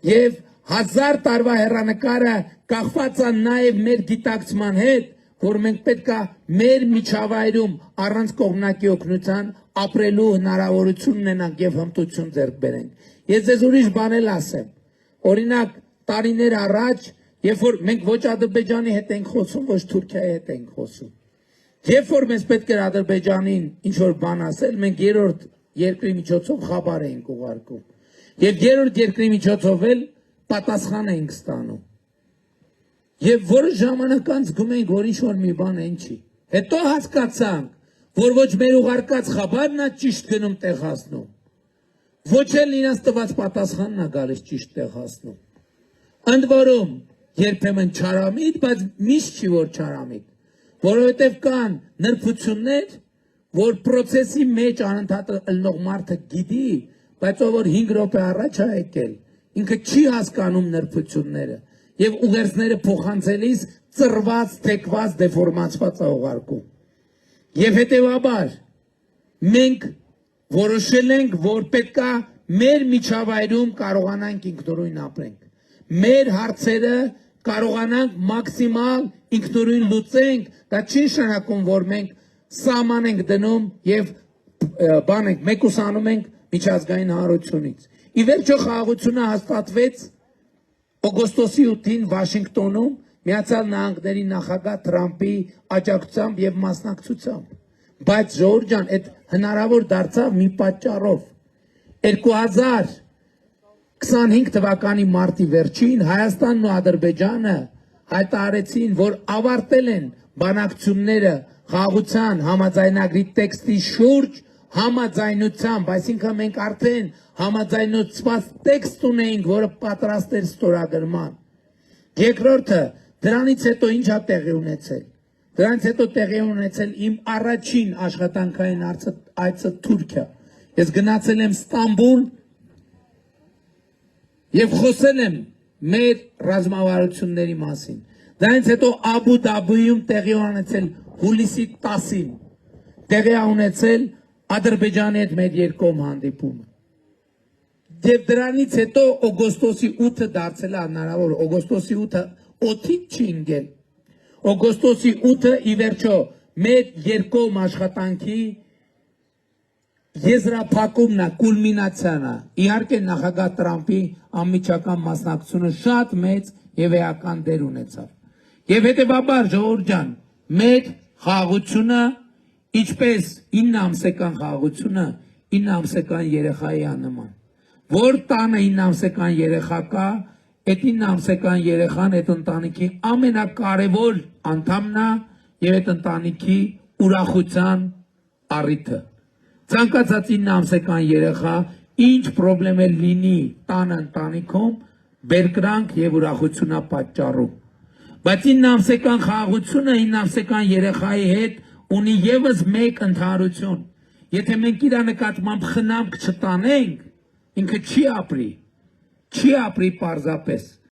եւ 1000 տարվա հեռանկարը կախված է նաեւ մեր գիտակցման հետ, որ մենք պետք է մեր միջավայրում առանց կողմնակի օգնության ապրելու հնարավորություն ունենանք եւ հմտություն ձեռք բերենք։ Ես ձեզ ուրիշ բան էլ ասեմ։ Օրինակ, տարիներ առաջ, երբ որ մենք ոչ Ադրբեջանի հետ ենք խոսում, ոչ Թուրքիայի հետ ենք խոսում։ Երբ որ մեզ պետք էր Ադրբեջանին ինչ որ բան ասել, մենք երրորդ երկրի միջոցով խաբար էինք ուղարկում։ Եվ երրորդ երկրի միջոցով էլ պատասխան էինք ստանում։ Եվ որոշ ժամանակ անց զգում ենք, որ ինչ-որ մի բան են չի։ Հետո հասկացանք, որ ոչ մեր ուղարկած խաբարն է ճիշտ գնում տեղ հասնում, ոչ էլ իրենց տված պատասխանն է գալիս ճիշտ տեղ հասնում։ Ընդ որում, երբեմն չարամիտ, բայց միշտ չի որ չարամիտ, որովհետև կան նրբություններ, որ process-ի մեջ անընդհատ ելնող մարդը գիտի, բայց ով որ 5 րոպե առաջ է եկել, ինքը չի հասկանում նրբությունները եւ ուղերձները փոխանցելիս ծրված, թեքված, դեֆորմացված է ուղարկում։ Եվ հետեւաբար մենք որոշել ենք, որ պետքա մեր միջավայրում կարողանանք ինքնուրույն ապրենք։ Մեր հարցերը կարողանանք մաքսիմալ ինքնուրույն լուծենք, դա չի նշանակում, որ մենք սահման ենք դնում եւ բան ենք, մեկուսանում ենք միջազգային հանրությունից։ Ի վերջո խաղաղությունը հաստատվեց օգոստոսի 8-ին Վաշինգտոնում Միացյալ Նահանգների նախագահ Թրամփի աջակցությամբ եւ մասնակցությամբ։ Բայց ժողովուրդ ջան, այդ հնարավոր դարձավ մի պատճառով։ 2025 թվականի մարտի վերջին Հայաստանն ու Ադրբեջանը հայտարարեցին, որ ավարտել են բանակցությունները խաղաղության համաձայնագրի տեքստի շուրջ համաձայնությամբ, այսինքն մենք արդեն համաձայնեցված տեքստ ունեինք, որը պատրաստ էր ստորագրման։ Երկրորդը, դրանից հետո ինչ է տեղի ունեցել։ Դրանից հետո տեղի ունեցել իմ առաջին աշխատանքային այցը Թուրքիա։ Ես գնացել եմ Ստամբուլ եւ խոսել եմ մեր ռազմավարությունների մասին։ Դրանից հետո Աբու Դաբիում տեղի ունեցել հուլիսի 10-ին տեղի ունեցել Ադրբեջանի հետ մեր երկկողմ հանդիպումը։ Եվ դրանից հետո օգոստոսի 8-ը դարձել է հնարավոր, օգոստոսի 8-ը օդից չի ընկել։ Օգոստոսի 8-ը ի վերջո մեր երկկողմ աշխատանքի եզրափակումն է, կուլմինացիան է։ Իհարկե նախագահ Տրամփի անմիջական մասնակցությունը շատ մեծ եւ էական դեր ունեցավ։ Եվ հետեւաբար ժողովուրդ ջան, մեր խաղաղությունը, ինչպես 9 ամսեկան խաղաղությունը 9 ամսեկան երեխայի աննման։ Որ տանը 9 ամսեկան երեխա կա, այդ 9 ամսեկան երեխան այդ ընտանիքի ամենակարևոր անդամն է եւ այդ ընտանիքի ուրախության առիթը։ Ցանկացած 9 ամսեկան երեխա ինչ խնդրեմ էլ լինի տան ընտանիքում, բերկրանք եւ ուրախություն է պատճառում։ Բայց 9 ամսեկան խաղաղությունը 9 ամսեկան երեխայի հետ ունի եւս մեկ ընդհանրություն։ Եթե մենք իր նկատմամբ խնամք չտանենք, ինքը չի ապրի պարզապես։